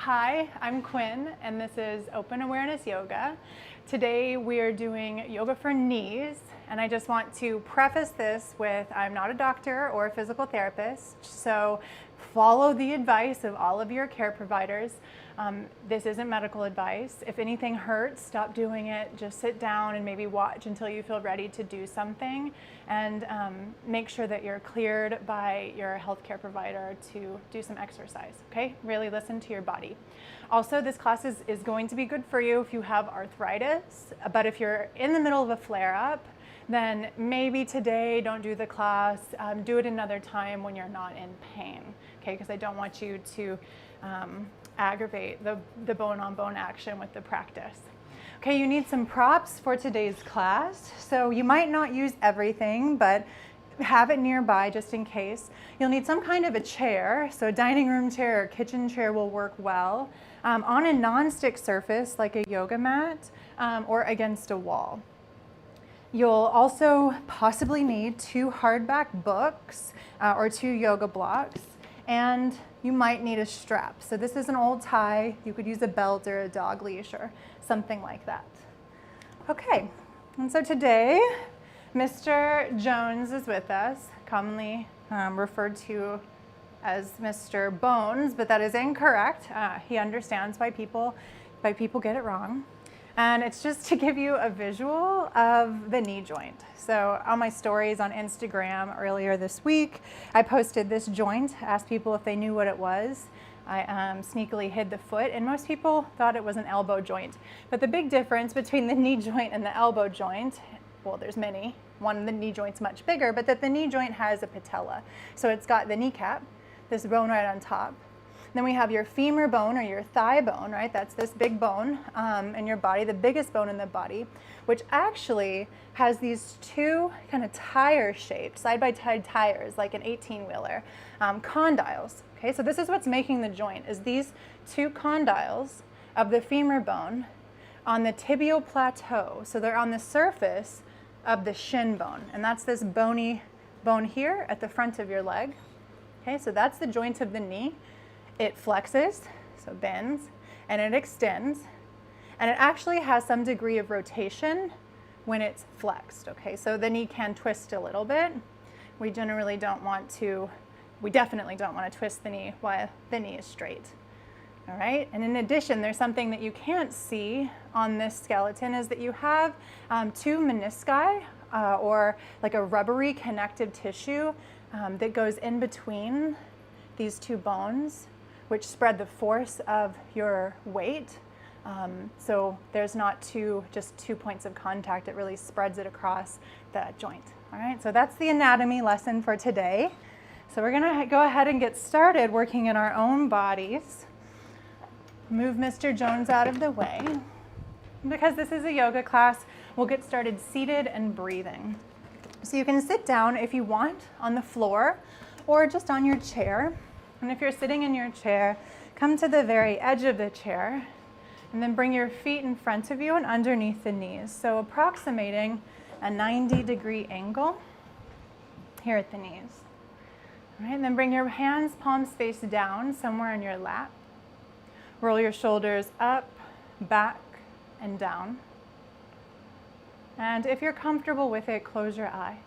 Hi, I'm Quinn, and this is Open Awareness Yoga. Today we are doing yoga for knees, and I just want to preface this with I'm not a doctor or a physical therapist, so follow the advice of all of your care providers. This isn't medical advice. If anything hurts, stop doing it. Just sit down and maybe watch until you feel ready to do something, and make sure that you're cleared by your healthcare provider to do some exercise, okay? Really listen to your body. Also, this class is going to be good for you if you have arthritis, but if you're in the middle of a flare-up, then maybe today don't do the class. Do it another time when you're not in pain, okay? Because I don't want you to aggravate the bone-on-bone action with the practice. Okay, you need some props for today's class. So you might not use everything, but have it nearby just in case. You'll need some kind of a chair, so a dining room chair or kitchen chair will work well, on a non-stick surface like a yoga mat or against a wall. You'll also possibly need 2 hardback books or 2 yoga blocks, and you might need a strap. So this is an old tie. You could use a belt or a dog leash or something like that. Okay, and so today, Mr. Jones is with us, commonly referred to as Mr. Bones, but that is incorrect. He understands why people get it wrong. And it's just to give you a visual of the knee joint. So on my stories on Instagram earlier this week, I posted this joint, asked people if they knew what it was. I sneakily hid the foot, and most people thought it was an elbow joint. But the big difference between the knee joint and the elbow joint, well, there's many. One, the knee joint's much bigger, but that the knee joint has a patella. So it's got the kneecap, this bone right on top. Then we have your femur bone or your thigh bone, right? That's this big bone in your body, the biggest bone in the body, which actually has these 2 kind of tire-shaped, side-by-side tires, like an 18-wheeler, condyles. Okay, so this is what's making the joint, is these 2 condyles of the femur bone on the tibial plateau. So they're on the surface of the shin bone, and that's this bony bone here at the front of your leg. Okay, so that's the joint of the knee. It flexes, so bends, and it extends, and it actually has some degree of rotation when it's flexed, okay? So the knee can twist a little bit. We definitely don't want to twist the knee while the knee is straight, all right? And in addition, there's something that you can't see on this skeleton is that you have 2 menisci, or like a rubbery connective tissue that goes in between these 2 bones, which spread the force of your weight. So there's not just two points of contact. It really spreads it across the joint. All right, so that's the anatomy lesson for today. So we're gonna go ahead and get started working in our own bodies. Move Mr. Jones out of the way. Because this is a yoga class, we'll get started seated and breathing. So you can sit down if you want on the floor or just on your chair. And if you're sitting in your chair, come to the very edge of the chair and then bring your feet in front of you and underneath the knees. So approximating a 90-degree angle here at the knees. All right, and then bring your hands, palms face down somewhere in your lap. Roll your shoulders up, back, and down. And if you're comfortable with it, close your eyes.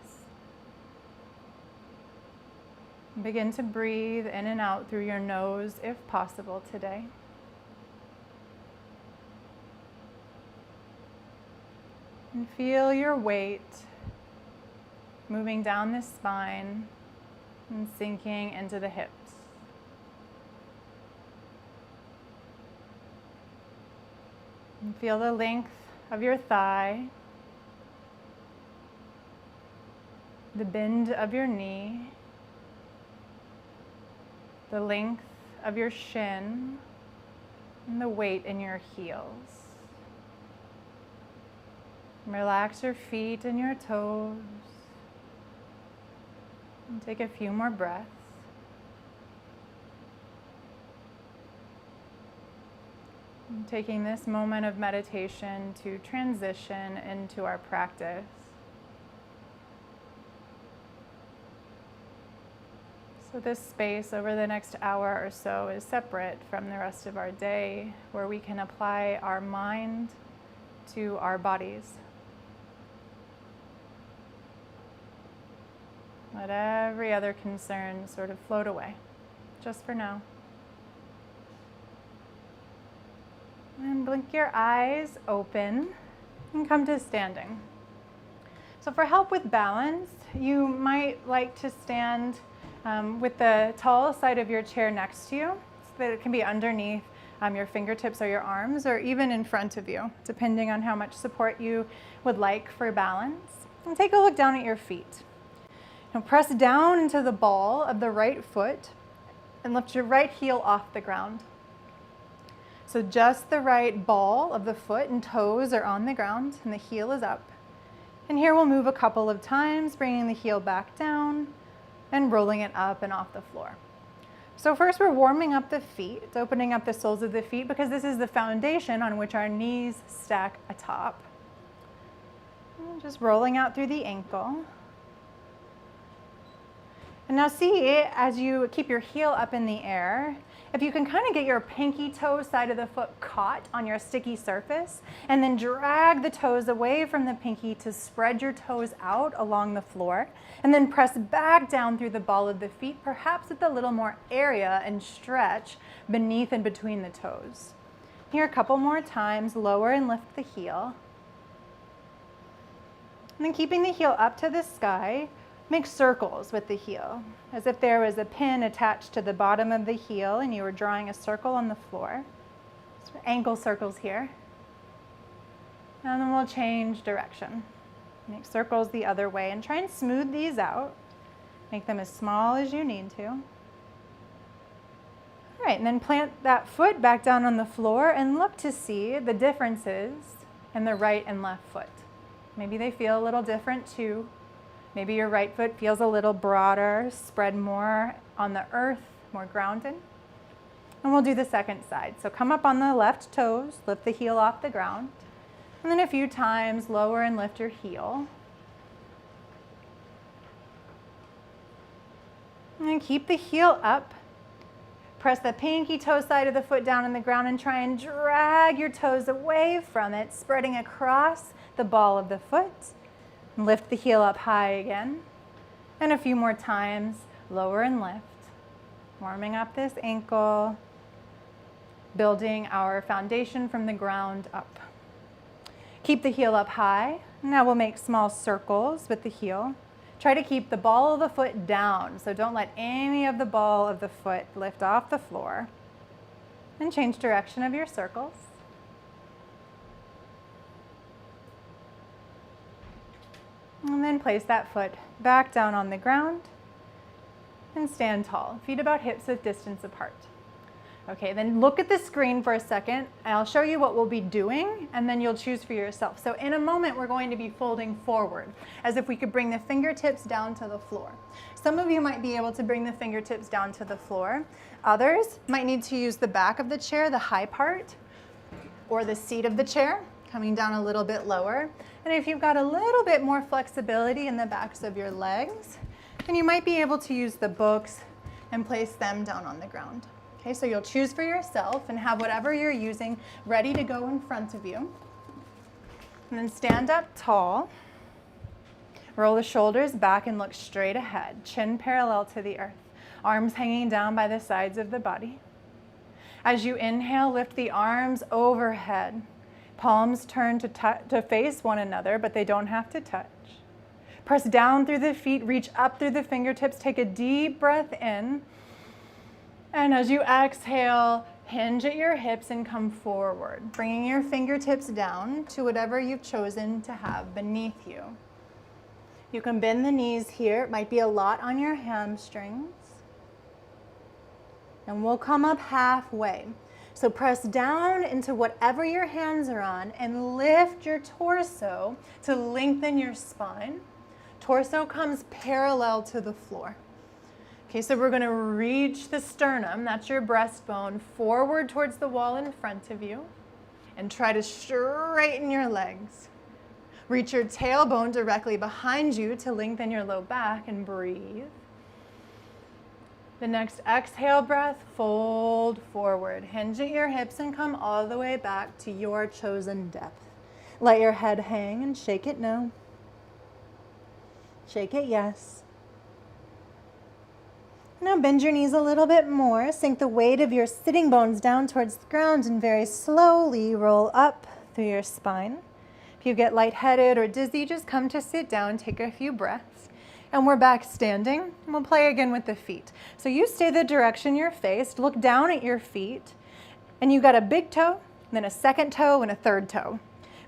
Begin to breathe in and out through your nose if possible today. And feel your weight moving down the spine and sinking into the hips. And feel the length of your thigh, the bend of your knee, the length of your shin, and the weight in your heels. Relax your feet and your toes. And take a few more breaths. And taking this moment of meditation to transition into our practice. So this space over the next hour or so is separate from the rest of our day, where we can apply our mind to our bodies. Let every other concern sort of float away, just for now. And blink your eyes open and come to standing. So for help with balance, you might like to stand with the tall side of your chair next to you, so that it can be underneath your fingertips or your arms, or even in front of you, depending on how much support you would like for balance. And take a look down at your feet. Now press down into the ball of the right foot and lift your right heel off the ground. So just the right ball of the foot and toes are on the ground and the heel is up. And here we'll move a couple of times, bringing the heel back down and rolling it up and off the floor. So first we're warming up the feet, opening up the soles of the feet, because this is the foundation on which our knees stack atop. And just rolling out through the ankle. And now see, as you keep your heel up in the air, if you can kind of get your pinky toe side of the foot caught on your sticky surface, and then drag the toes away from the pinky to spread your toes out along the floor, and then press back down through the ball of the feet, perhaps with a little more area and stretch beneath and between the toes. Here a couple more times, lower and lift the heel. And then keeping the heel up to the sky, make circles with the heel, as if there was a pin attached to the bottom of the heel and you were drawing a circle on the floor. So ankle circles here. And then we'll change direction. Make circles the other way and try and smooth these out. Make them as small as you need to. All right, and then plant that foot back down on the floor and look to see the differences in the right and left foot. Maybe they feel a little different too. Maybe your right foot feels a little broader, spread more on the earth, more grounded. And we'll do the second side. So come up on the left toes, lift the heel off the ground. And then a few times, lower and lift your heel. And then keep the heel up. Press the pinky toe side of the foot down on the ground and try and drag your toes away from it, spreading across the ball of the foot. Lift the heel up high again. And a few more times, lower and lift. Warming up this ankle, building our foundation from the ground up. Keep the heel up high. Now we'll make small circles with the heel. Try to keep the ball of the foot down, so don't let any of the ball of the foot lift off the floor. And change direction of your circles. And then place that foot back down on the ground and stand tall, feet about hips-width distance apart. Okay, then look at the screen for a second and I'll show you what we'll be doing and then you'll choose for yourself. So in a moment we're going to be folding forward as if we could bring the fingertips down to the floor. Some of you might be able to bring the fingertips down to the floor. Others might need to use the back of the chair, the high part, or the seat of the chair, coming down a little bit lower. And if you've got a little bit more flexibility in the backs of your legs, then you might be able to use the books and place them down on the ground. Okay, so you'll choose for yourself and have whatever you're using ready to go in front of you. And then stand up tall. Roll the shoulders back and look straight ahead, chin parallel to the earth, arms hanging down by the sides of the body. As you inhale, lift the arms overhead. Palms turn to face one another, but they don't have to touch. Press down through the feet, reach up through the fingertips, take a deep breath in. And as you exhale, hinge at your hips and come forward, bringing your fingertips down to whatever you've chosen to have beneath you. You can bend the knees here. It might be a lot on your hamstrings. And we'll come up halfway. So press down into whatever your hands are on and lift your torso to lengthen your spine. Torso comes parallel to the floor. Okay, so we're going to reach the sternum, that's your breastbone, forward towards the wall in front of you, and try to straighten your legs. Reach your tailbone directly behind you to lengthen your low back and breathe. The next exhale breath, fold forward. Hinge at your hips and come all the way back to your chosen depth. Let your head hang and shake it no. Shake it yes. Now bend your knees a little bit more. Sink the weight of your sitting bones down towards the ground and very slowly roll up through your spine. If you get lightheaded or dizzy, just come to sit down, take a few breaths. And we're back standing, and we'll play again with the feet. So you stay the direction you're faced, look down at your feet, and you got a big toe, then a second toe, and a third toe.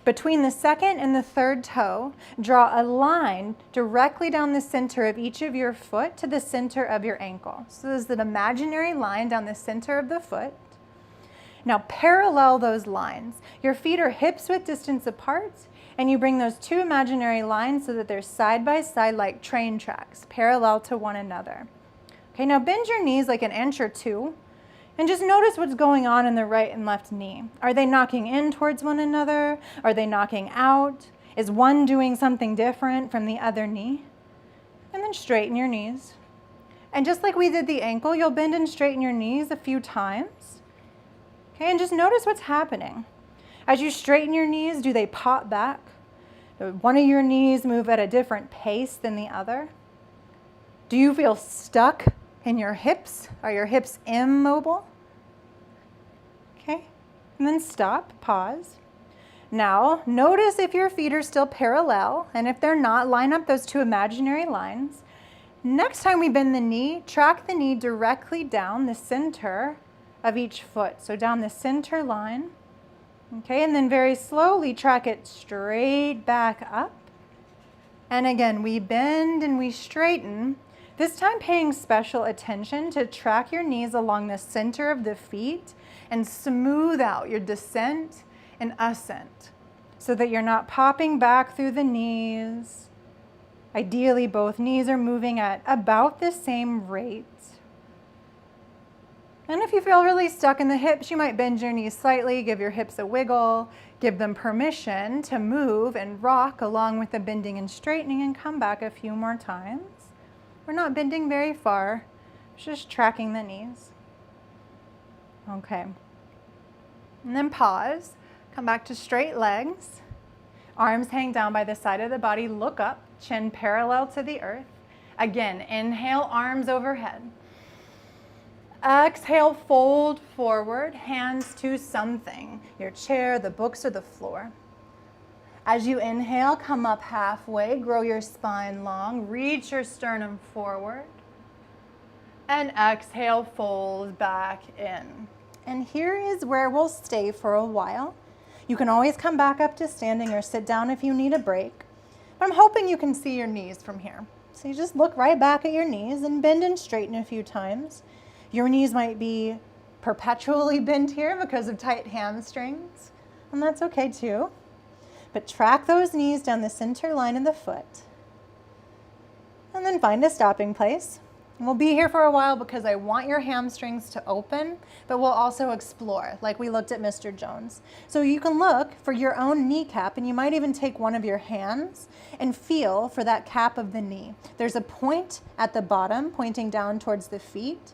Between the second and the third toe, draw a line directly down the center of each of your foot to the center of your ankle. So there's an imaginary line down the center of the foot. Now parallel those lines. Your feet are hips width distance apart, and you bring those two imaginary lines so that they're side by side like train tracks, parallel to one another. Okay, now bend your knees like an inch or two, and just notice what's going on in the right and left knee. Are they knocking in towards one another? Are they knocking out? Is one doing something different from the other knee? And then straighten your knees. And just like we did the ankle, you'll bend and straighten your knees a few times. Okay, and just notice what's happening. As you straighten your knees, do they pop back? Do one of your knees move at a different pace than the other? Do you feel stuck in your hips? Are your hips immobile? Okay, and then stop, pause. Now, notice if your feet are still parallel, and if they're not, line up those two imaginary lines. Next time we bend the knee, track the knee directly down the center of each foot. So down the center line. Okay, and then very slowly track it straight back up. And again, we bend and we straighten, this time paying special attention to track your knees along the center of the feet and smooth out your descent and ascent so that you're not popping back through the knees. Ideally, both knees are moving at about the same rate. And if you feel really stuck in the hips, you might bend your knees slightly, give your hips a wiggle, give them permission to move and rock along with the bending and straightening, and come back a few more times. We're not bending very far, just tracking the knees. Okay. And then pause, come back to straight legs, arms hang down by the side of the body, look up, chin parallel to the earth. Again, inhale, arms overhead. Exhale, fold forward, hands to something, your chair, the books, or the floor. As you inhale, come up halfway, grow your spine long, reach your sternum forward, and exhale, fold back in. And here is where we'll stay for a while. You can always come back up to standing or sit down if you need a break, but I'm hoping you can see your knees from here. So you just look right back at your knees and bend and straighten a few times. Your knees might be perpetually bent here because of tight hamstrings, and that's okay too. But track those knees down the center line of the foot, and then find a stopping place. And we'll be here for a while because I want your hamstrings to open, but we'll also explore like we looked at Mr. Jones. So you can look for your own kneecap, and you might even take one of your hands and feel for that cap of the knee. There's a point at the bottom pointing down towards the feet.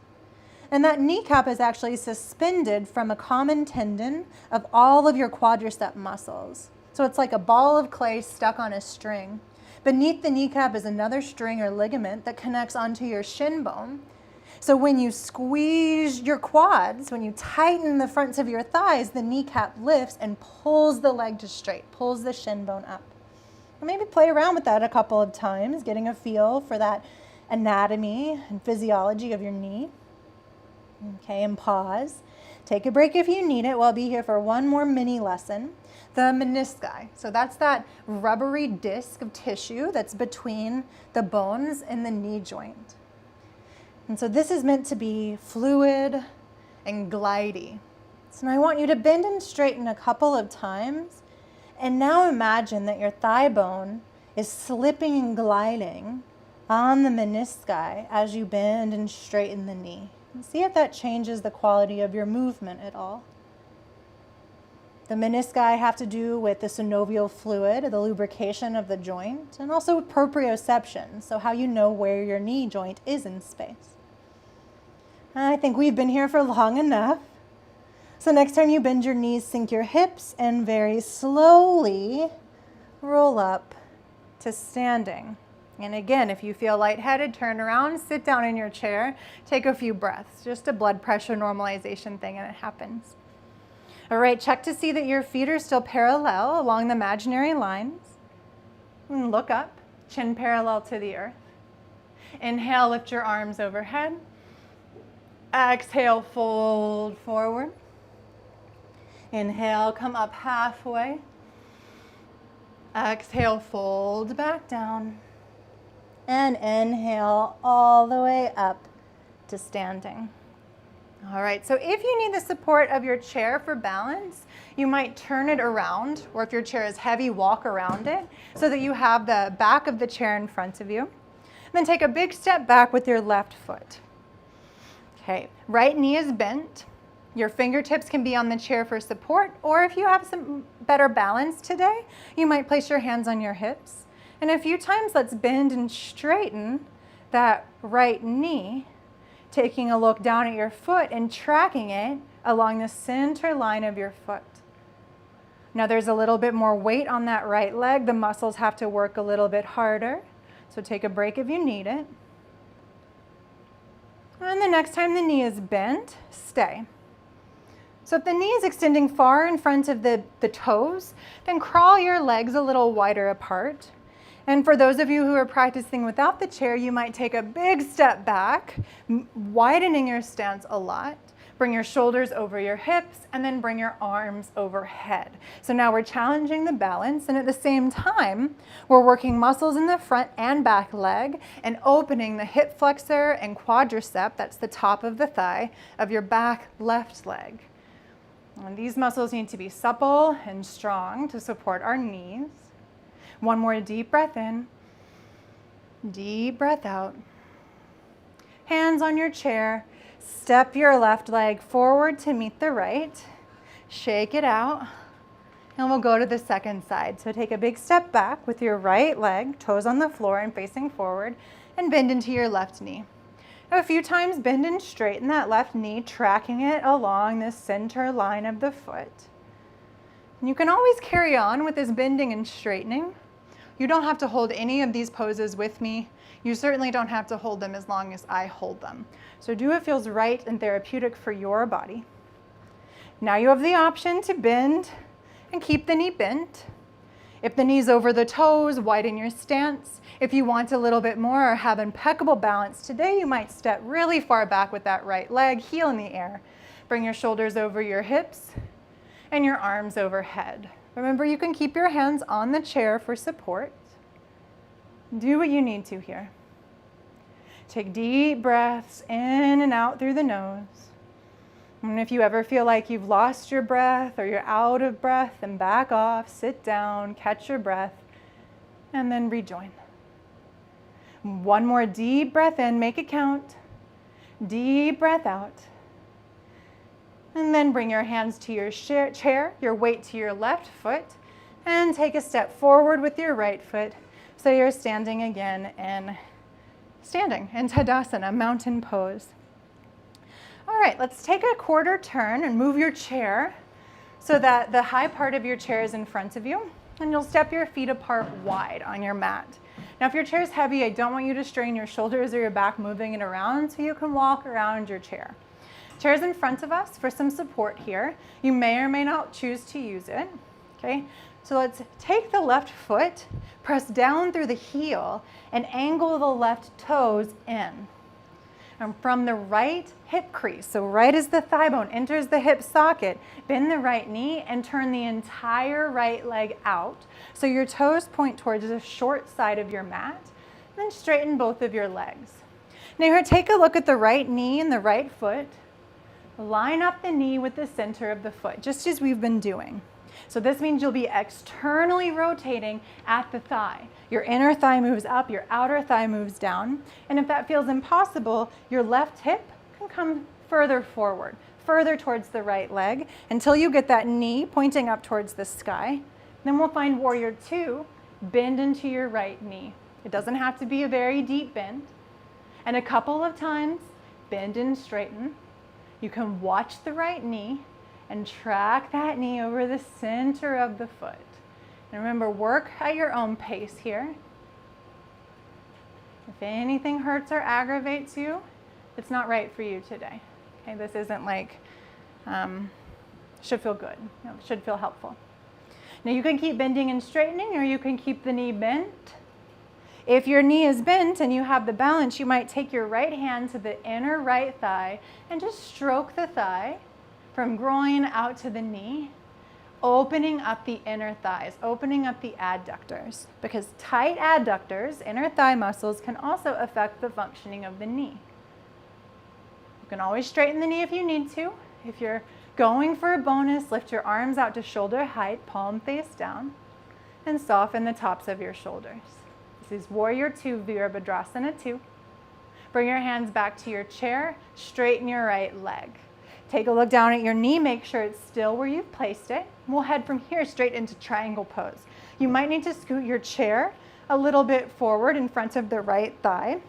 And that kneecap is actually suspended from a common tendon of all of your quadricep muscles. So it's like a ball of clay stuck on a string. Beneath the kneecap is another string or ligament that connects onto your shin bone. So when you squeeze your quads, when you tighten the fronts of your thighs, the kneecap lifts and pulls the leg to straight, pulls the shin bone up. And maybe play around with that a couple of times, getting a feel for that anatomy and physiology of your knee. Okay, and pause. Take a break if you need it. We'll be here for one more mini lesson. The menisci. So that's that rubbery disc of tissue that's between the bones and the knee joint. And so this is meant to be fluid and glidey. So now I want you to bend and straighten a couple of times. And now imagine that your thigh bone is slipping and gliding on the menisci as you bend and straighten the knee. And see if that changes the quality of your movement at all. The menisci have to do with the synovial fluid, the lubrication of the joint, and also proprioception, so how you know where your knee joint is in space. I think we've been here for long enough. So next time you bend your knees, sink your hips and very slowly roll up to standing. And again, if you feel lightheaded, turn around, sit down in your chair, take a few breaths, just a blood pressure normalization thing, and it happens. All right, check to see that your feet are still parallel along the imaginary lines. And look up, chin parallel to the earth. Inhale, lift your arms overhead. Exhale, fold forward. Inhale, come up halfway. Exhale, fold back down. And inhale all the way up to standing. All right, so if you need the support of your chair for balance, you might turn it around, or if your chair is heavy, walk around it so that you have the back of the chair in front of you. And then take a big step back with your left foot. Okay, right knee is bent. Your fingertips can be on the chair for support, or if you have some better balance today, you might place your hands on your hips. And a few times, let's bend and straighten that right knee, taking a look down at your foot and tracking it along the center line of your foot. Now there's a little bit more weight on that right leg. The muscles have to work a little bit harder. So take a break if you need it. And the next time the knee is bent, stay. So if the knee is extending far in front of the toes, then crawl your legs a little wider apart. And for those of you who are practicing without the chair, you might take a big step back, widening your stance a lot. Bring your shoulders over your hips and then bring your arms overhead. So now we're challenging the balance, and at the same time, we're working muscles in the front and back leg and opening the hip flexor and quadricep, that's the top of the thigh, of your back left leg. And these muscles need to be supple and strong to support our knees. One more deep breath in, deep breath out. Hands on your chair, step your left leg forward to meet the right, shake it out, and we'll go to the second side. So take a big step back with your right leg, toes on the floor and facing forward, and bend into your left knee. Now, a few times bend and straighten that left knee, tracking it along the center line of the foot. And you can always carry on with this bending and straightening. You don't have to hold any of these poses with me. You certainly don't have to hold them as long as I hold them. So do what feels right and therapeutic for your body. Now you have the option to bend and keep the knee bent. If the knee's over the toes, widen your stance. If you want a little bit more or have impeccable balance today, you might step really far back with that right leg, heel in the air. Bring your shoulders over your hips and your arms overhead. Remember, you can keep your hands on the chair for support. Do what you need to here. Take deep breaths in and out through the nose. And if you ever feel like you've lost your breath or you're out of breath, then back off, sit down, catch your breath, and then rejoin. One more deep breath in, make it count. Deep breath out. And then bring your hands to your chair, your weight to your left foot, and take a step forward with your right foot so you're standing again in Tadasana, mountain pose. All right, let's take a quarter turn and move your chair so that the high part of your chair is in front of you, and you'll step your feet apart wide on your mat. Now, if your chair is heavy, I don't want you to strain your shoulders or your back moving it around, so you can walk around your chair. Chair's in front of us for some support here. You may or may not choose to use it, okay? So let's take the left foot, press down through the heel, and angle the left toes in. And from the right hip crease, so right as the thigh bone enters the hip socket, bend the right knee and turn the entire right leg out. So your toes point towards the short side of your mat, and then straighten both of your legs. Now here, take a look at the right knee and the right foot. Line up the knee with the center of the foot, just as we've been doing. So this means you'll be externally rotating at the thigh. Your inner thigh moves up, your outer thigh moves down. And if that feels impossible, your left hip can come further forward, further towards the right leg, until you get that knee pointing up towards the sky. Then we'll find Warrior Two, bend into your right knee. It doesn't have to be a very deep bend. And a couple of times, bend and straighten. You can watch the right knee and track that knee over the center of the foot. And remember, work at your own pace here. If anything hurts or aggravates you, it's not right for you today. Okay, this isn't like, should feel good. No, it should feel helpful. Now you can keep bending and straightening, or you can keep the knee bent. If your knee is bent and you have the balance, you might take your right hand to the inner right thigh and just stroke the thigh from groin out to the knee, opening up the inner thighs, opening up the adductors, because tight adductors, inner thigh muscles, can also affect the functioning of the knee. You can always straighten the knee if you need to. If you're going for a bonus, lift your arms out to shoulder height, palm face down, and soften the tops of your shoulders. This is Warrior 2, Virabhadrasana 2. Bring your hands back to your chair, straighten your right leg. Take a look down at your knee, make sure it's still where you've placed it. We'll head from here straight into triangle pose. You might need to scoot your chair a little bit forward in front of the right thigh.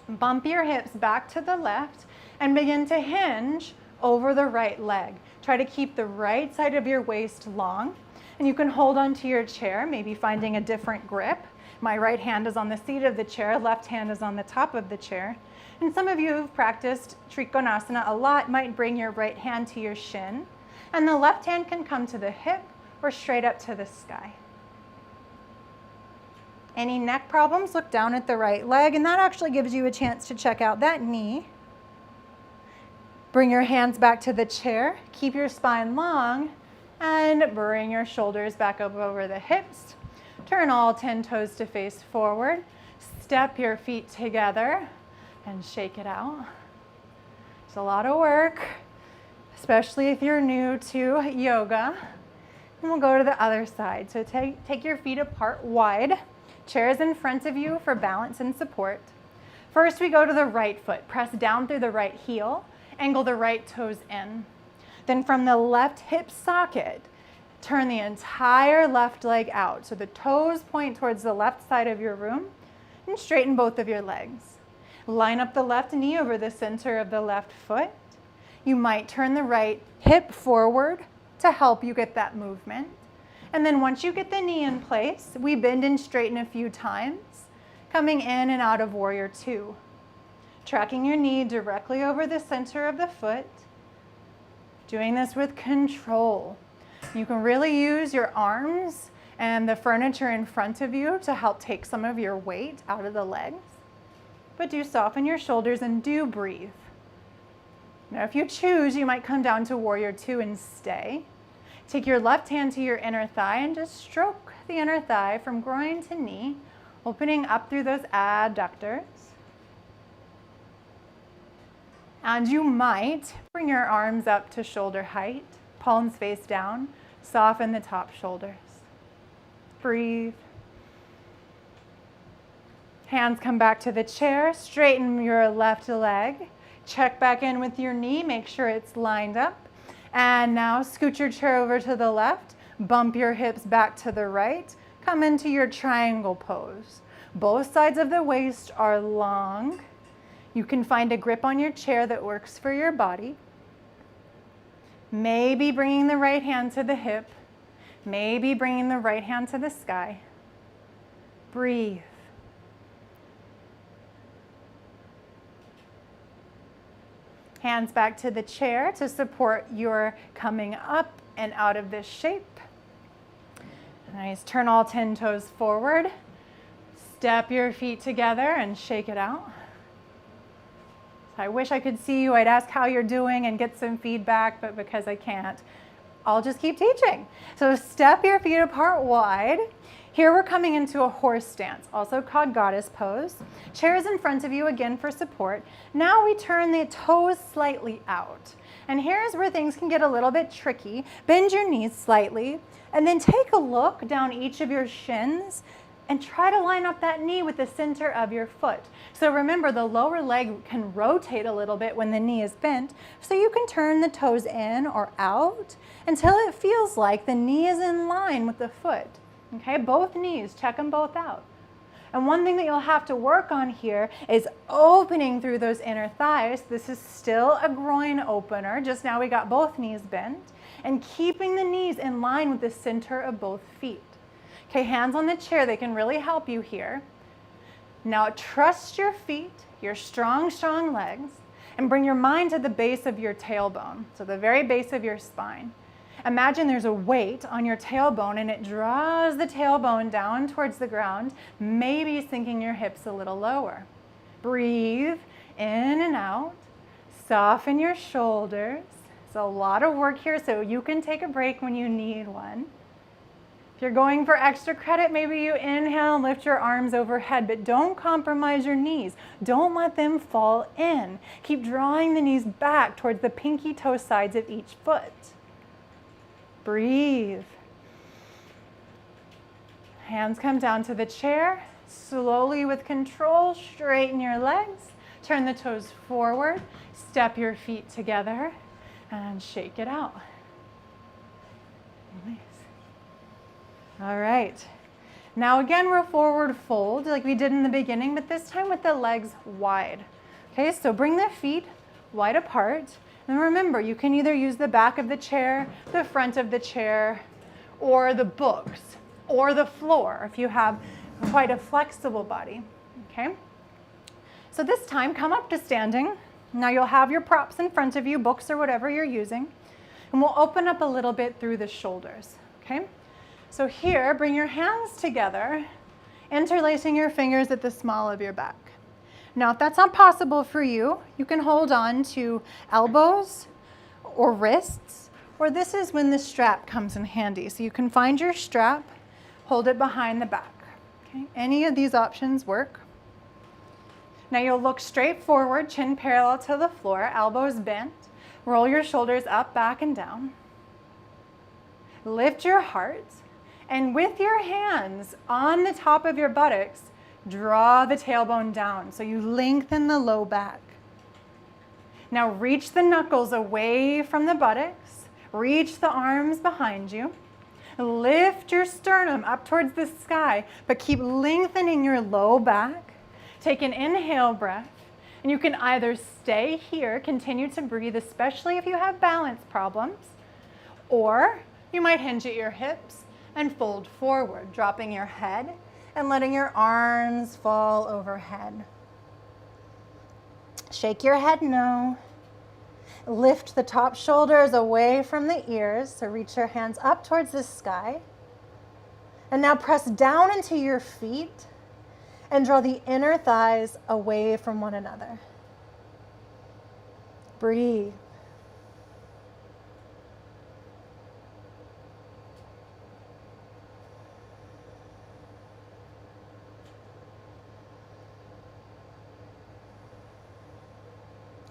Bump your hips back to the left and begin to hinge over the right leg. Try to keep the right side of your waist long, and you can hold onto your chair, maybe finding a different grip. My right hand is on the seat of the chair, left hand is on the top of the chair. And some of you who've practiced Trikonasana a lot might bring your right hand to your shin, and the left hand can come to the hip or straight up to the sky. Any neck problems, look down at the right leg, and that actually gives you a chance to check out that knee. Bring your hands back to the chair, keep your spine long, and bring your shoulders back up over the hips. Turn all 10 toes to face forward. Step your feet together and shake it out. It's a lot of work, especially if you're new to yoga. And we'll go to the other side. So take your feet apart wide. Chairs in front of you for balance and support. First, we go to the right foot. Press down through the right heel. Angle the right toes in. Then from the left hip socket, turn the entire left leg out. So the toes point towards the left side of your room, and straighten both of your legs. Line up the left knee over the center of the left foot. You might turn the right hip forward to help you get that movement. And then once you get the knee in place, we bend and straighten a few times, coming in and out of Warrior 2. Tracking your knee directly over the center of the foot. Doing this with control. You can really use your arms and the furniture in front of you to help take some of your weight out of the legs. But do soften your shoulders and do breathe. Now, if you choose, you might come down to Warrior 2 and stay. Take your left hand to your inner thigh and just stroke the inner thigh from groin to knee, opening up through those adductors. And you might bring your arms up to shoulder height, palms face down, soften the top shoulders. Breathe. Hands come back to the chair, straighten your left leg, check back in with your knee, make sure it's lined up. And now scoot your chair over to the left, bump your hips back to the right, come into your triangle pose. Both sides of the waist are long. You can find a grip on your chair that works for your body. Maybe bringing the right hand to the hip, maybe bringing the right hand to the sky. Breathe. Hands back to the chair to support your coming up and out of this shape. Nice. Turn all 10 toes forward. Step your feet together and shake it out. I wish I could see you. I'd ask how you're doing and get some feedback, but because I can't, I'll just keep teaching. So step your feet apart wide. Here we're coming into a horse stance, also called goddess pose. Chairs in front of you again for support. Now we turn the toes slightly out. And here's where things can get a little bit tricky. Bend your knees slightly, and then take a look down each of your shins and try to line up that knee with the center of your foot. So remember, the lower leg can rotate a little bit when the knee is bent, so you can turn the toes in or out until it feels like the knee is in line with the foot. Okay, both knees, check them both out. And one thing that you'll have to work on here is opening through those inner thighs. This is still a groin opener. Just now we got both knees bent. And keeping the knees in line with the center of both feet. Okay, hands on the chair, they can really help you here. Now trust your feet, your strong, strong legs, and bring your mind to the base of your tailbone, so the very base of your spine. Imagine there's a weight on your tailbone and it draws the tailbone down towards the ground, maybe sinking your hips a little lower. Breathe in and out. Soften your shoulders. It's a lot of work here, so you can take a break when you need one. If you're going for extra credit, maybe you inhale and lift your arms overhead, but don't compromise your knees. Don't let them fall in. Keep drawing the knees back towards the pinky toe sides of each foot. Breathe. Hands come down to the chair. Slowly with control, straighten your legs. Turn the toes forward. Step your feet together and shake it out. Nice. All right. Now again, we're forward fold like we did in the beginning, but this time with the legs wide. Okay, so bring the feet wide apart. And remember, you can either use the back of the chair, the front of the chair, or the books, or the floor if you have quite a flexible body, okay? So this time, come up to standing. Now you'll have your props in front of you, books or whatever you're using, and we'll open up a little bit through the shoulders, okay? So here, bring your hands together, interlacing your fingers at the small of your back. Now, if that's not possible for you, you can hold on to elbows or wrists, or this is when the strap comes in handy. So you can find your strap, hold it behind the back. Okay? Any of these options work. Now you'll look straight forward, chin parallel to the floor, elbows bent. Roll your shoulders up, back, and down. Lift your heart, and with your hands on the top of your buttocks, draw the tailbone down so you lengthen the low back. Now reach the knuckles away from the buttocks. Reach the arms behind you. Lift your sternum up towards the sky, but keep lengthening your low back. Take an inhale breath, and you can either stay here, continue to breathe, especially if you have balance problems, or you might hinge at your hips and fold forward, dropping your head and letting your arms fall overhead. Shake your head no. Lift the top shoulders away from the ears, so reach your hands up towards the sky. And now press down into your feet and draw the inner thighs away from one another. Breathe.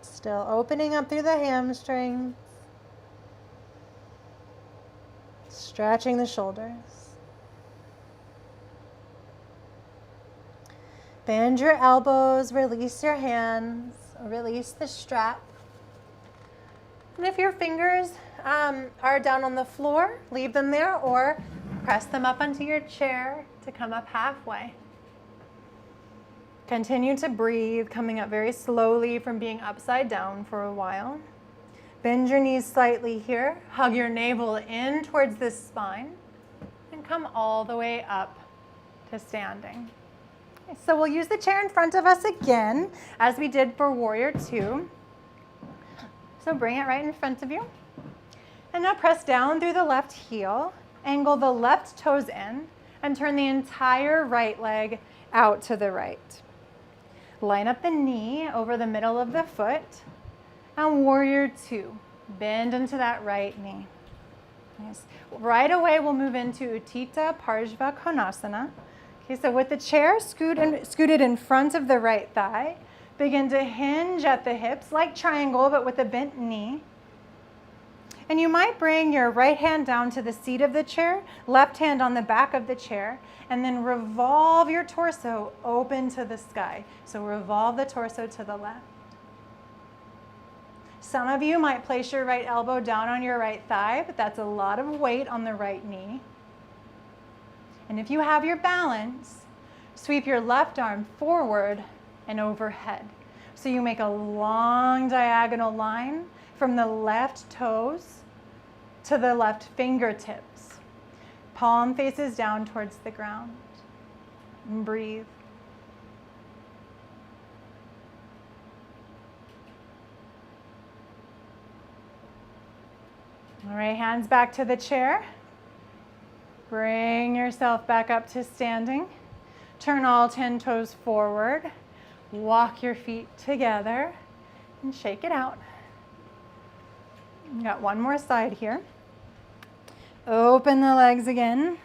Still opening up through the hamstrings. Stretching the shoulders. Bend your elbows, release your hands, release the strap. And if your fingers are down on the floor, leave them there or press them up onto your chair to come up halfway. Continue to breathe, coming up very slowly from being upside down for a while. Bend your knees slightly here. Hug your navel in towards the spine and come all the way up to standing. Okay, so we'll use the chair in front of us again as we did for Warrior 2. So bring it right in front of you. And now press down through the left heel, angle the left toes in, and turn the entire right leg out to the right. Line up the knee over the middle of the foot, and Warrior 2. Bend into that right knee. Nice. Right away, we'll move into Utthita Parshva Konasana. Okay, so with the chair scooted in front of the right thigh, begin to hinge at the hips like triangle, but with a bent knee. And you might bring your right hand down to the seat of the chair, left hand on the back of the chair, and then revolve your torso open to the sky. So revolve the torso to the left. Some of you might place your right elbow down on your right thigh, but that's a lot of weight on the right knee. And if you have your balance, Sweep your left arm forward and overhead. So you make a long diagonal line from the left toes to the left fingertips. Palm faces down towards the ground. And breathe. All right, hands back to the chair. Bring yourself back up to standing. Turn all 10 toes forward. Walk your feet together and shake it out. Got one more side here. Open the legs again.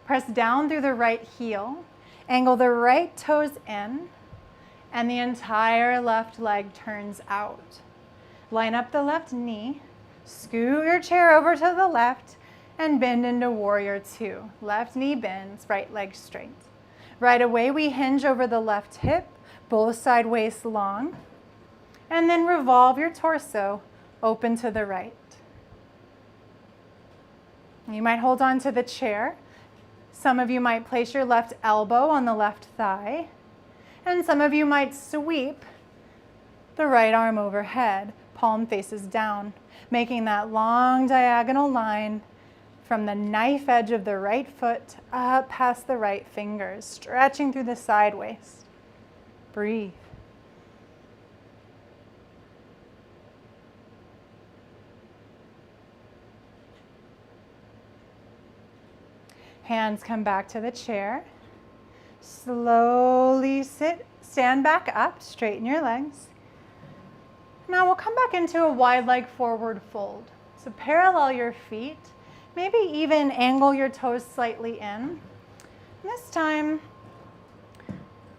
Press down through the right heel. Angle the right toes in, and the entire left leg turns out. Line up the left knee. Scoot your chair over to the left and bend into warrior two. Left knee bends, right leg straight. Right away, we hinge over the left hip, both side waist long, and then revolve your torso open to the right. You might hold on to the chair. Some of you might place your left elbow on the left thigh, and some of you might sweep the right arm overhead, palm faces down, making that long diagonal line from the knife edge of the right foot up past the right fingers, stretching through the side waist. Breathe. Hands come back to the chair. Slowly stand back up, straighten your legs. Now we'll come back into a wide leg forward fold. So parallel your feet, maybe even angle your toes slightly in. This time,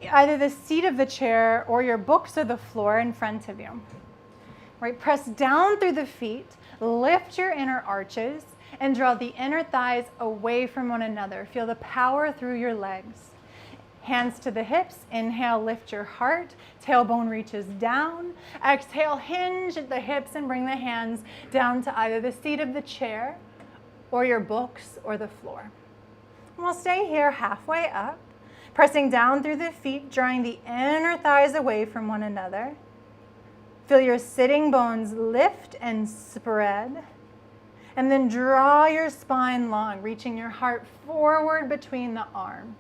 either the seat of the chair or your books or the floor in front of you. Right, press down through the feet, lift your inner arches, and draw the inner thighs away from one another. Feel the power through your legs. Hands to the hips. Inhale, lift your heart. Tailbone reaches down. Exhale, hinge at the hips and bring the hands down to either the seat of the chair or your books or the floor. And we'll stay here halfway up, pressing down through the feet, drawing the inner thighs away from one another. Feel your sitting bones lift and spread. And then draw your spine long, reaching your heart forward between the arms.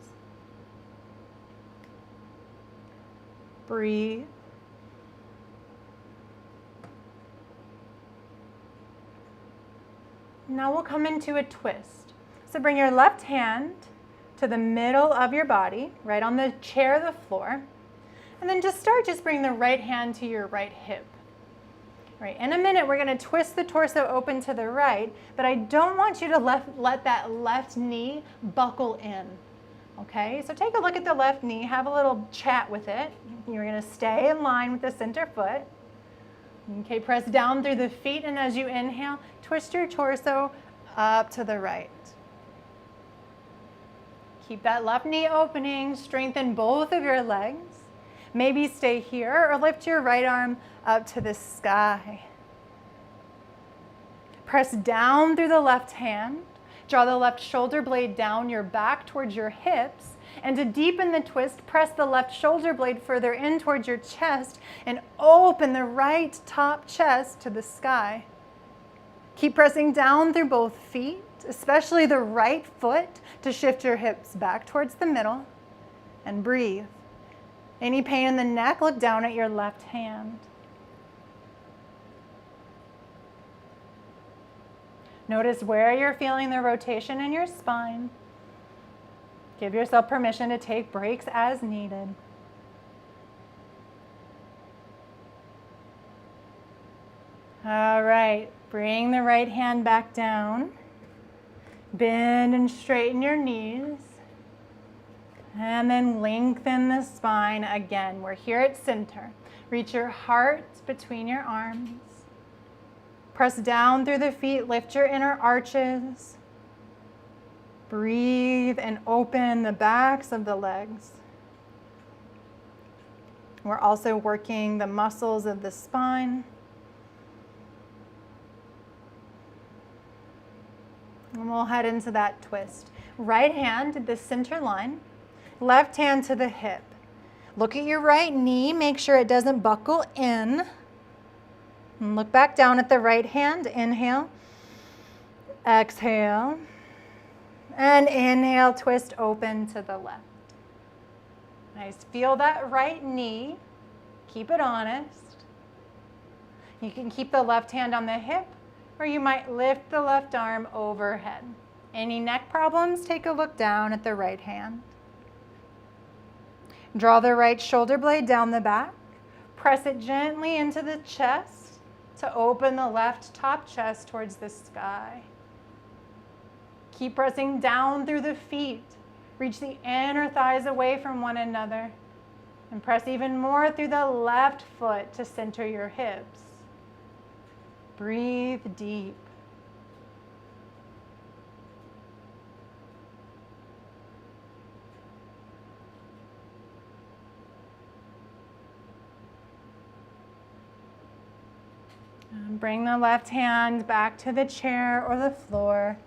Breathe. Now we'll come into a twist. So bring your left hand to the middle of your body, right on the chair or the floor. And then just bring the right hand to your right hip. Right, in a minute, we're going to twist the torso open to the right, but I don't want you to let that left knee buckle in. Okay, so take a look at the left knee, have a little chat with it. You're going to stay in line with the center foot. Okay, press down through the feet, and as you inhale, twist your torso up to the right. Keep that left knee opening, strengthen both of your legs. Maybe stay here or lift your right arm up to the sky. Press down through the left hand. Draw the left shoulder blade down your back towards your hips. And to deepen the twist, press the left shoulder blade further in towards your chest and open the right top chest to the sky. Keep pressing down through both feet, especially the right foot, to shift your hips back towards the middle, and breathe. Any pain in the neck, look down at your left hand. Notice where you're feeling the rotation in your spine. Give yourself permission to take breaks as needed. All right, bring the right hand back down. Bend and straighten your knees. And then lengthen the spine again. We're here at center. Reach your heart between your arms. Press down through the feet, lift your inner arches. Breathe and open the backs of the legs. We're also working the muscles of the spine. And we'll head into that twist. Right hand to the center line. Left hand to the hip. Look at your right knee, make sure it doesn't buckle in. And look back down at the right hand, inhale. Exhale. And inhale, twist open to the left. Nice, feel that right knee. Keep it honest. You can keep the left hand on the hip, or you might lift the left arm overhead. Any neck problems, take a look down at the right hand. Draw the right shoulder blade down the back. Press it gently into the chest to open the left top chest towards the sky. Keep pressing down through the feet. Reach the inner thighs away from one another. And press even more through the left foot to center your hips. Breathe deep. And bring the left hand back to the chair or the floor.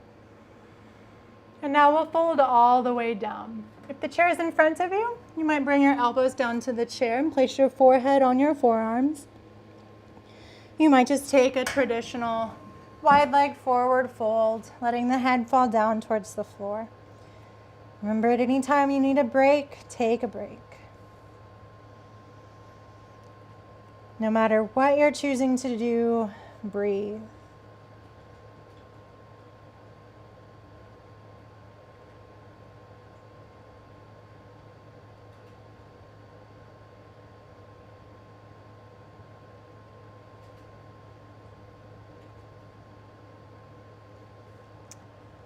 And now we'll fold all the way down. If the chair is in front of you, you might bring your elbows down to the chair and place your forehead on your forearms. You might just take a traditional wide leg forward fold, letting the head fall down towards the floor. Remember, at any time you need a break, take a break. No matter what you're choosing to do, breathe.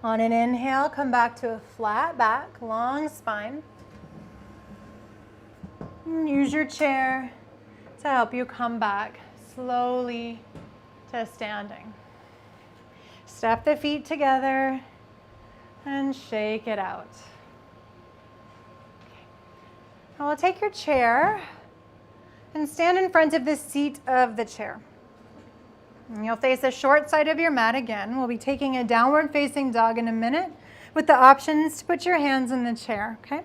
On an inhale, come back to a flat back, long spine. And use your chair to help you come back slowly to standing. Step the feet together and shake it out. Okay. Now we'll take your chair and stand in front of the seat of the chair. And you'll face the short side of your mat again. We'll be taking a downward facing dog in a minute with the options to put your hands in the chair, okay?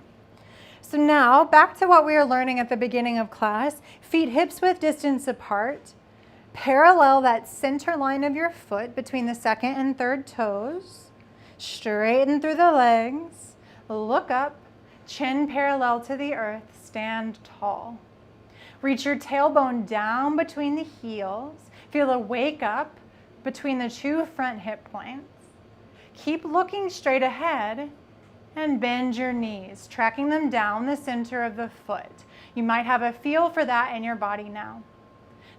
So now, back to what we were learning at the beginning of class. Feet hips width distance apart. Parallel that center line of your foot between the second and third toes. Straighten through the legs. Look up. Chin parallel to the earth. Stand tall. Reach your tailbone down between the heels. Feel a wake up between the two front hip points. Keep looking straight ahead and bend your knees, tracking them down the center of the foot. You might have a feel for that in your body now.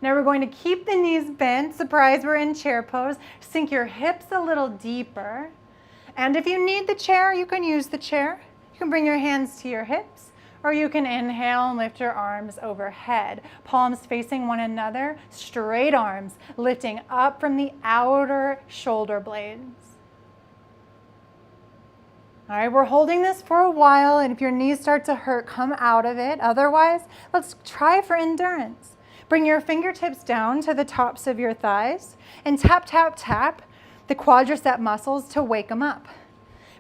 Now we're going to keep the knees bent. Surprise, we're in chair pose. Sink your hips a little deeper. And if you need the chair, you can use the chair. You can bring your hands to your hips, or you can inhale and lift your arms overhead. Palms facing one another, straight arms lifting up from the outer shoulder blades. All right, we're holding this for a while, and if your knees start to hurt, come out of it. Otherwise, let's try for endurance. Bring your fingertips down to the tops of your thighs and tap, tap, tap the quadricep muscles to wake them up.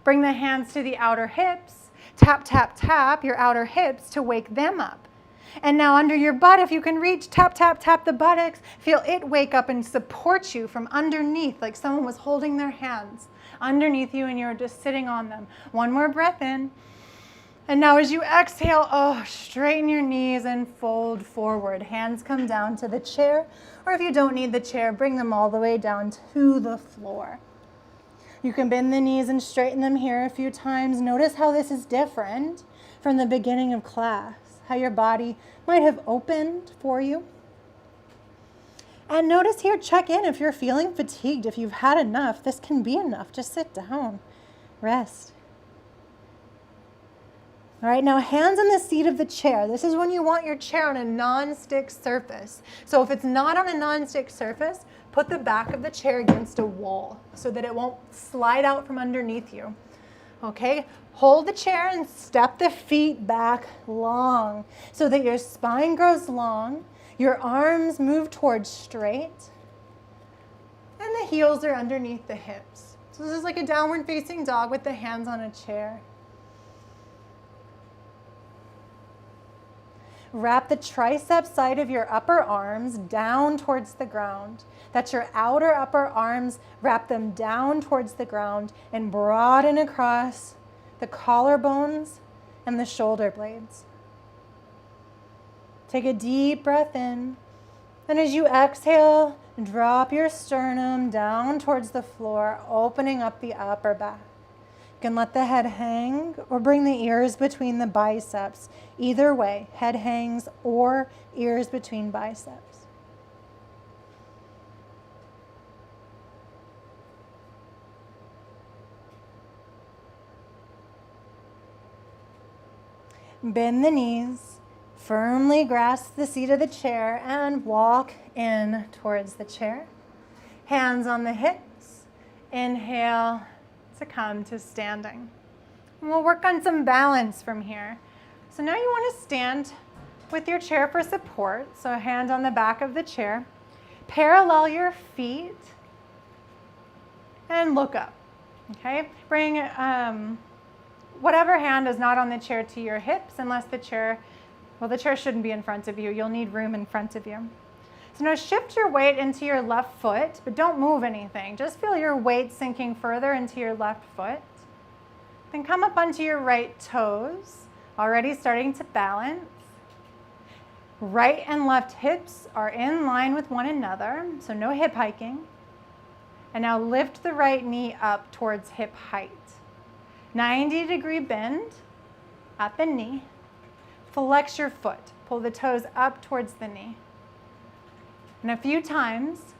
Bring the hands to the outer hips. Tap, tap, tap your outer hips to wake them up. And now under your butt, if you can reach, tap, tap, tap the buttocks. Feel it wake up and support you from underneath, like someone was holding their hands underneath you and you're just sitting on them. One more breath in. And now as you exhale, straighten your knees and fold forward. Hands come down to the chair, or if you don't need the chair, bring them all the way down to the floor. You can bend the knees and straighten them here a few times. Notice how this is different from the beginning of class, how your body might have opened for you. And notice here, check in if you're feeling fatigued, if you've had enough. This can be enough. Just sit down, rest. All right, now hands on the seat of the chair. This is when you want your chair on a non-stick surface. So if it's not on a non-stick surface, put the back of the chair against a wall so that it won't slide out from underneath you. Okay, hold the chair and step the feet back long so that your spine grows long, your arms move towards straight, and the heels are underneath the hips. So this is like a downward facing dog with the hands on a chair. Wrap the tricep side of your upper arms down towards the ground. That's your outer upper arms. Wrap them down towards the ground and broaden across the collarbones and the shoulder blades. Take a deep breath in. And as you exhale, drop your sternum down towards the floor, opening up the upper back. You can let the head hang or bring the ears between the biceps. Either way, head hangs or ears between biceps. Bend the knees, firmly grasp the seat of the chair and walk in towards the chair. Hands on the hips. Inhale to come to standing. And we'll work on some balance from here. So now you want to stand with your chair for support. So a hand on the back of the chair. Parallel your feet and look up. Okay? Bring whatever hand is not on the chair to your hips, unless the chair shouldn't be in front of you. You'll need room in front of you. So now shift your weight into your left foot, but don't move anything. Just feel your weight sinking further into your left foot. Then come up onto your right toes, already starting to balance. Right and left hips are in line with one another, so no hip hiking. And now lift the right knee up towards hip height. 90-degree bend at the knee. Flex your foot. Pull the toes up towards the knee. And a few times,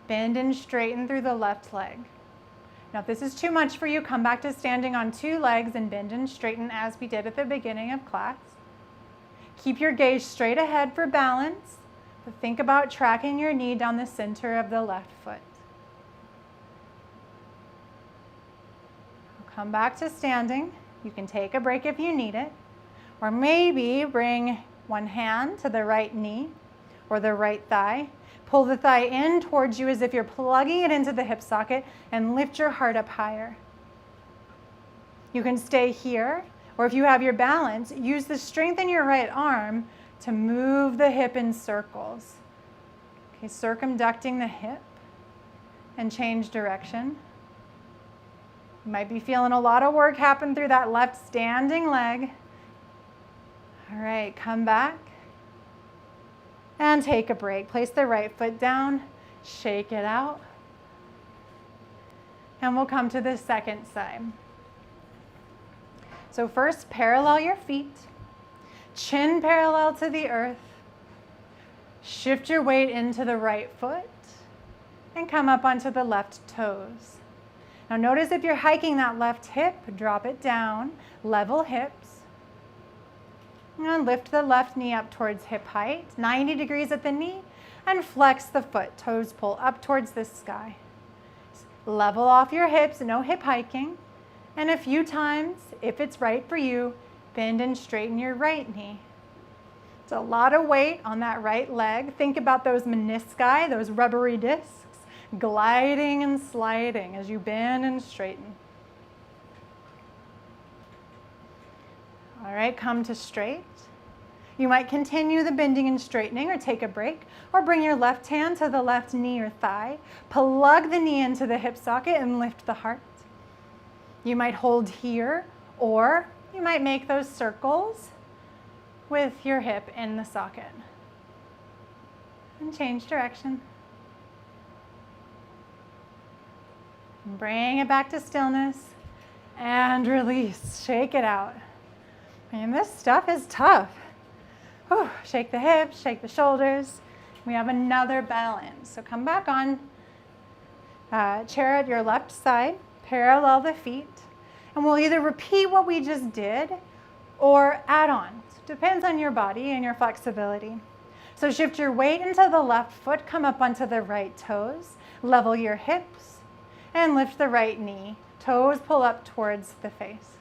bend and straighten through the left leg. Now if this is too much for you, come back to standing on two legs and bend and straighten as we did at the beginning of class. Keep your gaze straight ahead for balance, but think about tracking your knee down the center of the left foot. Come back to standing. You can take a break if you need it. Or maybe bring one hand to the right knee or the right thigh. Pull the thigh in towards you as if you're plugging it into the hip socket and lift your heart up higher. You can stay here, or if you have your balance, use the strength in your right arm to move the hip in circles. Okay, circumducting the hip and change direction. You might be feeling a lot of work happen through that left standing leg. All right, come back and take a break. Place the right foot down, shake it out. And we'll come to the second side. So first, parallel your feet, chin parallel to the earth. Shift your weight into the right foot and come up onto the left toes. Now notice if you're hiking that left hip, drop it down, level hips. And lift the left knee up towards hip height, 90 degrees at the knee, and flex the foot. Toes pull up towards the sky. Level off your hips, no hip hiking. And a few times, if it's right for you, bend and straighten your right knee. It's a lot of weight on that right leg. Think about those menisci, those rubbery discs, gliding and sliding as you bend and straighten. All right, come to straight. You might continue the bending and straightening or take a break, or bring your left hand to the left knee or thigh. Plug the knee into the hip socket and lift the heart. You might hold here, or you might make those circles with your hip in the socket. And change direction. Bring it back to stillness and release. Shake it out. And this stuff is tough. Whew. Shake the hips, shake the shoulders. We have another balance. So come back on chair at your left side, parallel the feet, and we'll either repeat what we just did or add on. Depends on your body and your flexibility. So shift your weight into the left foot, come up onto the right toes, level your hips, and lift the right knee. Toes pull up towards the face.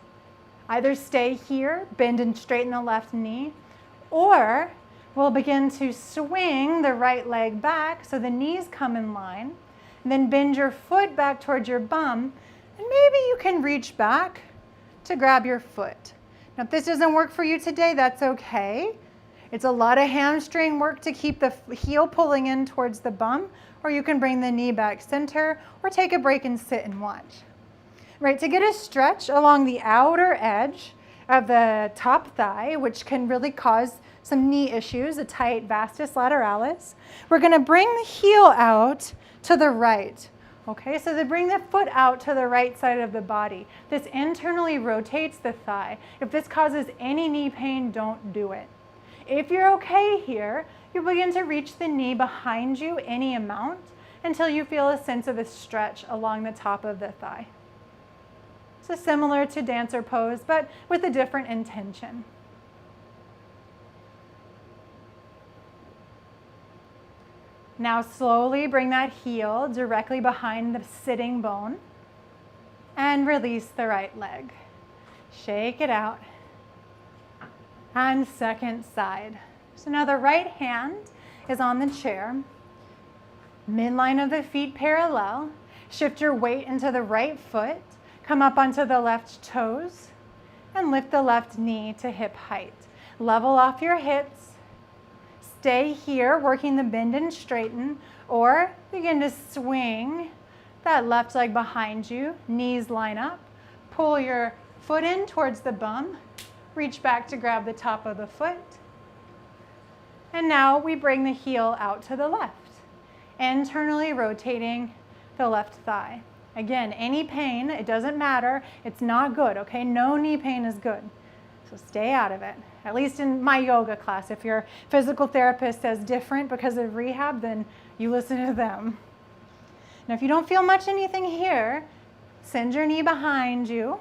Either stay here, bend and straighten the left knee, or we'll begin to swing the right leg back so the knees come in line. And then bend your foot back towards your bum, and maybe you can reach back to grab your foot. Now, if this doesn't work for you today, that's okay. It's a lot of hamstring work to keep the heel pulling in towards the bum, or you can bring the knee back center or take a break and sit and watch. Right, to get a stretch along the outer edge of the top thigh, which can really cause some knee issues, a tight vastus lateralis, we're going to bring the heel out to the right. Okay, so to bring the foot out to the right side of the body. This internally rotates the thigh. If this causes any knee pain, don't do it. If you're okay here, you begin to reach the knee behind you any amount until you feel a sense of a stretch along the top of the thigh. So similar to dancer pose, but with a different intention. Now slowly bring that heel directly behind the sitting bone and release the right leg. Shake it out. And second side. So now the right hand is on the chair. Midline of the feet parallel. Shift your weight into the right foot. Come up onto the left toes and lift the left knee to hip height. Level off your hips. Stay here, working the bend and straighten, or begin to swing that left leg behind you. Knees line up. Pull your foot in towards the bum. Reach back to grab the top of the foot. And now we bring the heel out to the left, internally rotating the left thigh. Again, any pain, it doesn't matter. It's not good, okay? No knee pain is good. So stay out of it. At least in my yoga class. If your physical therapist says different because of rehab, then you listen to them. Now, if you don't feel much anything here, send your knee behind you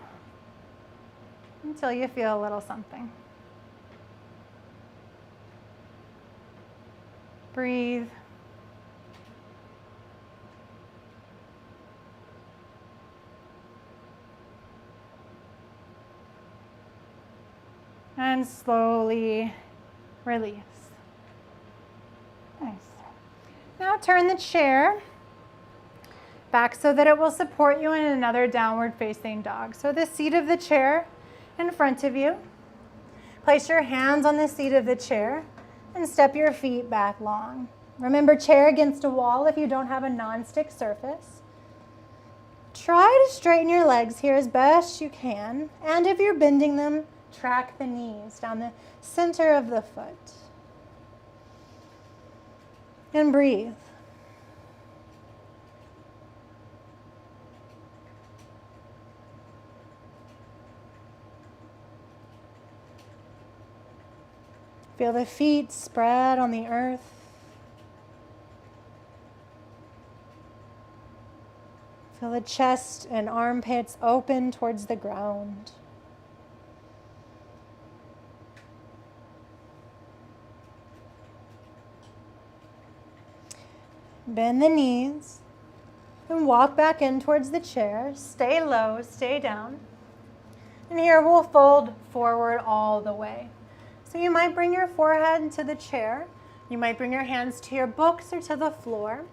until you feel a little something. Breathe. And slowly release. Nice. Now turn the chair back so that it will support you in another downward facing dog. So the seat of the chair in front of you. Place your hands on the seat of the chair and step your feet back long. Remember, chair against a wall if you don't have a non-stick surface. Try to straighten your legs here as best you can, and if you're bending them, track the knees down the center of the foot. And breathe. Feel the feet spread on the earth. Feel the chest and armpits open towards the ground. Bend the knees and walk back in towards the chair. Stay low, stay down. And here we'll fold forward all the way. So you might bring your forehead to the chair. You might bring your hands to your books or to the floor.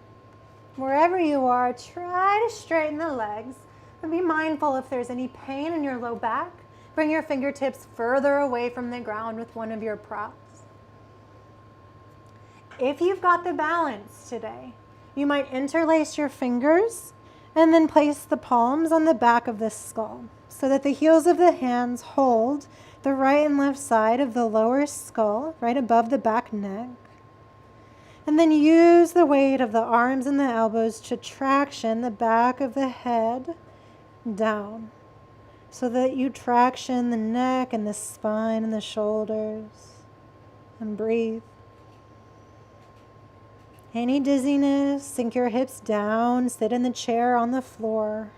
Wherever you are, try to straighten the legs and be mindful if there's any pain in your low back. Bring your fingertips further away from the ground with one of your props. If you've got the balance today, you might interlace your fingers and then place the palms on the back of the skull so that the heels of the hands hold the right and left side of the lower skull, right above the back neck. And then use the weight of the arms and the elbows to traction the back of the head down so that you traction the neck and the spine and the shoulders. And breathe. Any dizziness, sink your hips down, sit in the chair on the floor.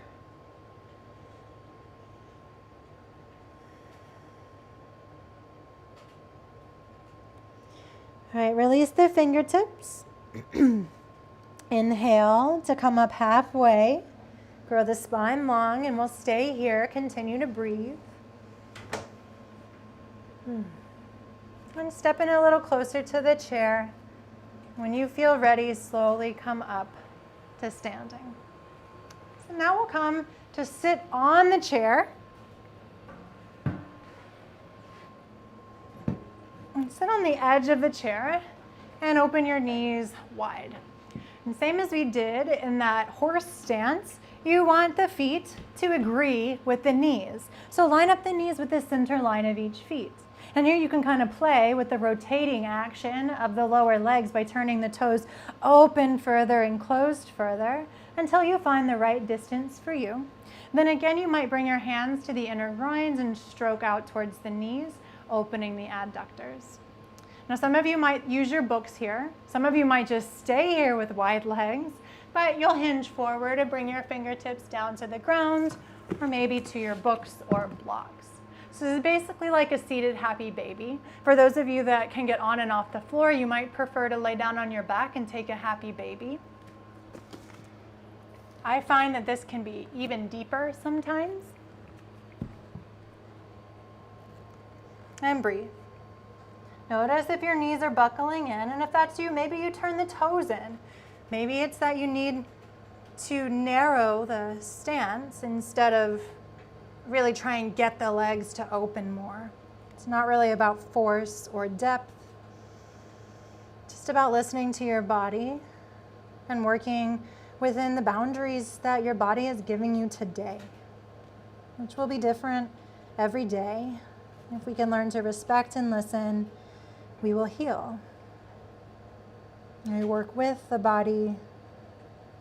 All right, release the fingertips. Inhale to come up halfway. Grow the spine long, and we'll stay here. Continue to breathe. And step in a little closer to the chair. When you feel ready, slowly come up to standing. So now we'll come to sit on the chair. Sit on the edge of the chair and open your knees wide. And same as we did in that horse stance, you want the feet to agree with the knees. So line up the knees with the center line of each feet. And here you can kind of play with the rotating action of the lower legs by turning the toes open further and closed further until you find the right distance for you. Then again, you might bring your hands to the inner groins and stroke out towards the knees, opening the adductors. Now, some of you might use your books here. Some of you might just stay here with wide legs, but you'll hinge forward and bring your fingertips down to the ground or maybe to your books or blocks. So this is basically like a seated happy baby. For those of you that can get on and off the floor, you might prefer to lay down on your back and take a happy baby. I find that this can be even deeper sometimes. And breathe. Notice if your knees are buckling in, and if that's you, maybe you turn the toes in. Maybe it's that you need to narrow the stance instead of really try and get the legs to open more. It's not really about force or depth, just about listening to your body and working within the boundaries that your body is giving you today, which will be different every day. If we can learn to respect and listen, we will heal. And we work with the body,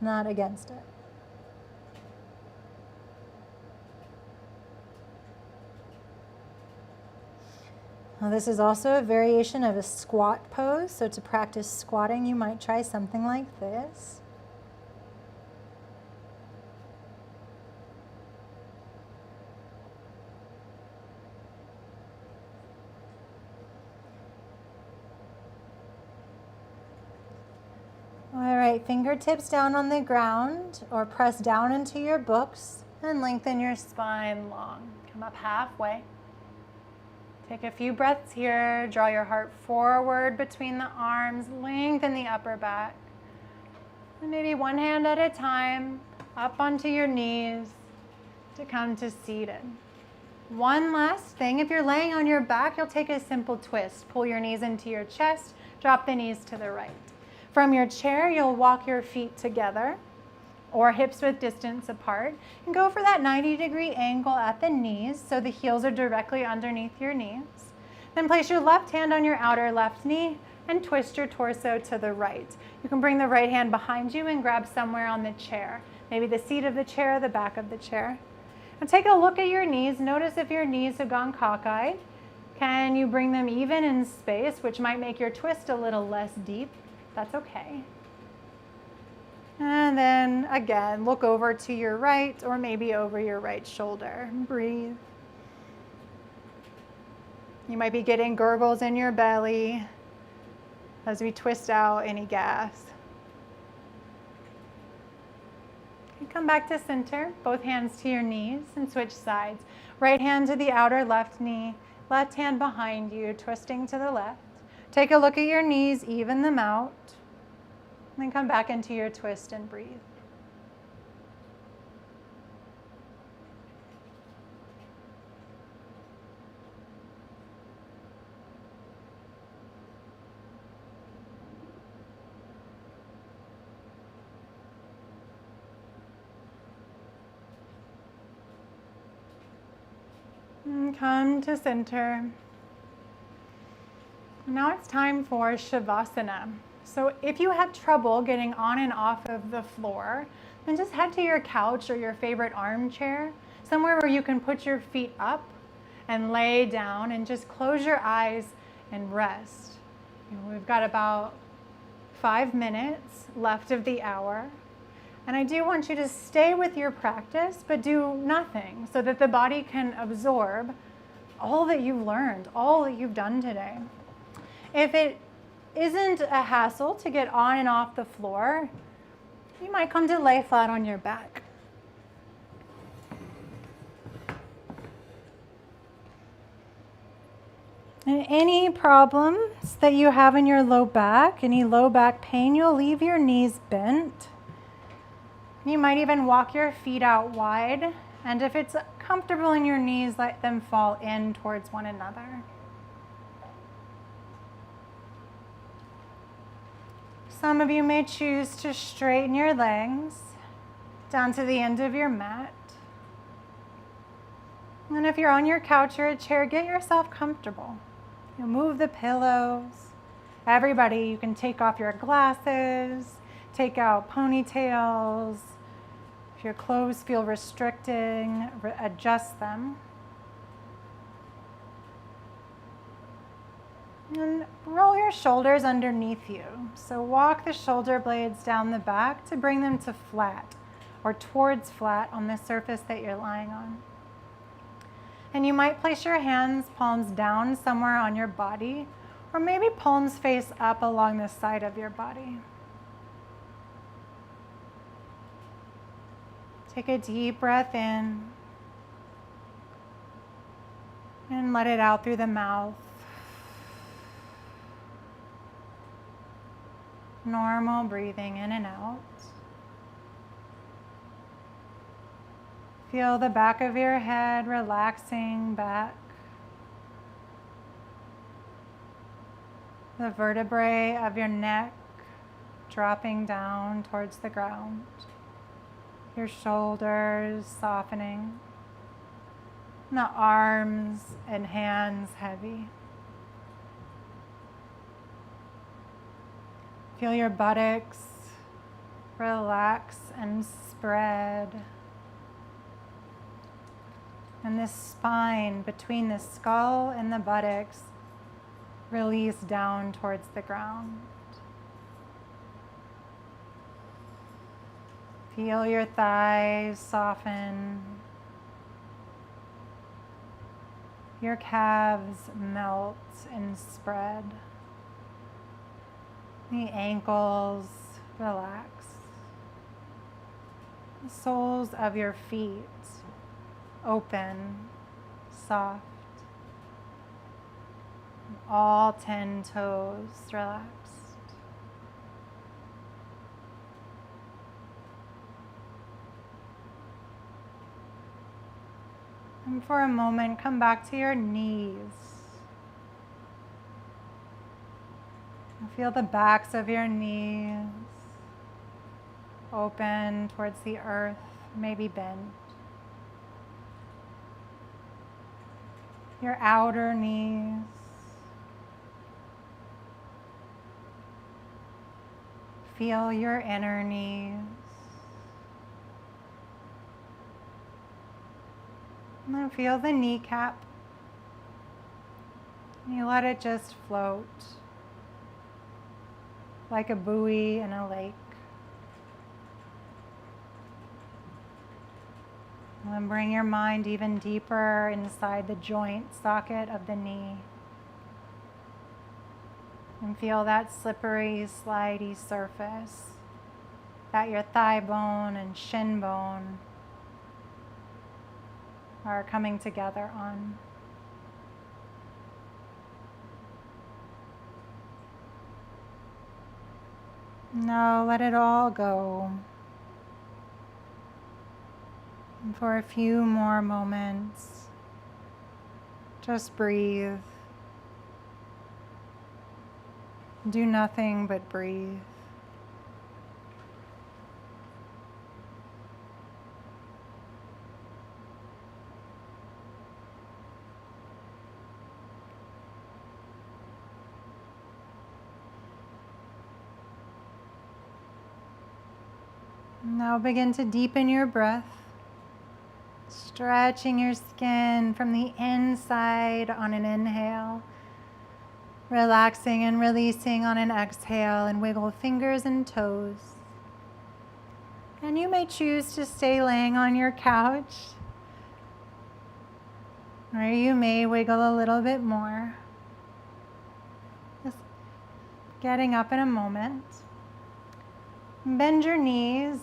not against it. Now, this is also a variation of a squat pose. So to practice squatting, you might try something like this. All right, fingertips down on the ground or press down into your books and lengthen your spine long. Come up halfway. Take a few breaths here. Draw your heart forward between the arms. Lengthen the upper back. And maybe one hand at a time, up onto your knees to come to seated. One last thing, if you're laying on your back, you'll take a simple twist. Pull your knees into your chest, drop the knees to the right. From your chair, you'll walk your feet together or hips width distance apart and go for that 90-degree angle at the knees so the heels are directly underneath your knees. Then place your left hand on your outer left knee and twist your torso to the right. You can bring the right hand behind you and grab somewhere on the chair, maybe the seat of the chair or the back of the chair. And take a look at your knees. Notice if your knees have gone cockeyed. Can you bring them even in space, which might make your twist a little less deep? That's okay. And then again, look over to your right or maybe over your right shoulder. Breathe. You might be getting gurgles in your belly as we twist out any gas. And come back to center, both hands to your knees and switch sides. Right hand to the outer left knee, left hand behind you, twisting to the left. Take a look at your knees, even them out. Then come back into your twist and breathe. And come to center. Now it's time for Shavasana. So if you have trouble getting on and off of the floor, then just head to your couch or your favorite armchair, somewhere where you can put your feet up and lay down and just close your eyes and rest. We've got about 5 minutes left of the hour. And I do want you to stay with your practice, but do nothing so that the body can absorb all that you've learned, all that you've done today. If it isn't a hassle to get on and off the floor, you might come to lay flat on your back. And any problems that you have in your low back, any low back pain, you'll leave your knees bent. You might even walk your feet out wide, and if it's comfortable in your knees, let them fall in towards one another. Some of you may choose to straighten your legs down to the end of your mat. And if you're on your couch or a chair, get yourself comfortable. You move the pillows. Everybody, you can take off your glasses, take out ponytails. If your clothes feel restricting, adjust them. And roll your shoulders underneath you. So walk the shoulder blades down the back to bring them to flat or towards flat on the surface that you're lying on. And you might place your hands, palms down somewhere on your body, or maybe palms face up along the side of your body. Take a deep breath in and let it out through the mouth. Normal breathing in and out. Feel the back of your head relaxing back. The vertebrae of your neck dropping down towards the ground. Your shoulders softening. And the arms and hands heavy. Feel your buttocks relax and spread. And the spine between the skull and the buttocks release down towards the ground. Feel your thighs soften. Your calves melt and spread. The ankles relax. The soles of your feet open, soft. All 10 toes relaxed. And for a moment, come back to your knees. And feel the backs of your knees open towards the earth, maybe bent. Your outer knees. Feel your inner knees. And then feel the kneecap. And you let it just float like a buoy in a lake. And then bring your mind even deeper inside the joint socket of the knee. And feel that slippery, slidey surface that your thigh bone and shin bone are coming together on. Now let it all go. And for a few more moments, just breathe. Do nothing but breathe. Now begin to deepen your breath, stretching your skin from the inside on an inhale, relaxing and releasing on an exhale, and wiggle fingers and toes. And you may choose to stay laying on your couch, or you may wiggle a little bit more. Just getting up in a moment. Bend your knees.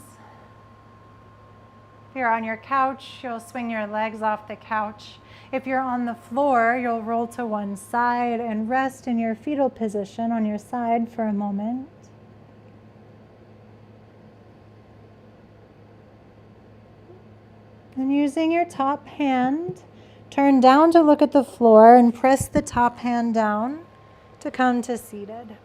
If you're on your couch, you'll swing your legs off the couch. If you're on the floor, you'll roll to one side and rest in your fetal position on your side for a moment. And using your top hand, turn down to look at the floor and press the top hand down to come to seated.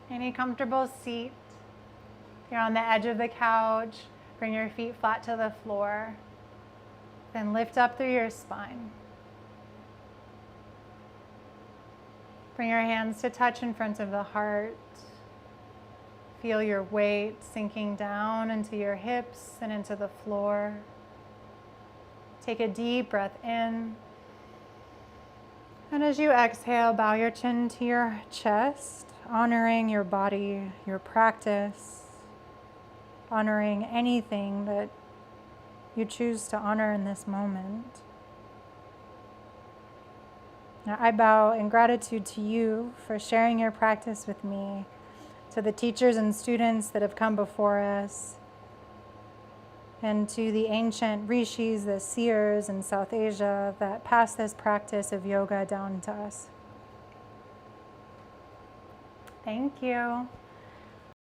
Any comfortable seat. If you're on the edge of the couch, bring your feet flat to the floor. Then lift up through your spine. Bring your hands to touch in front of the heart. Feel your weight sinking down into your hips and into the floor. Take a deep breath in. And as you exhale, bow your chin to your chest, honoring your body, your practice, honoring anything that you choose to honor in this moment. Now, I bow in gratitude to you for sharing your practice with me, to the teachers and students that have come before us, and to the ancient rishis, the seers in South Asia that passed this practice of yoga down to us. Thank you.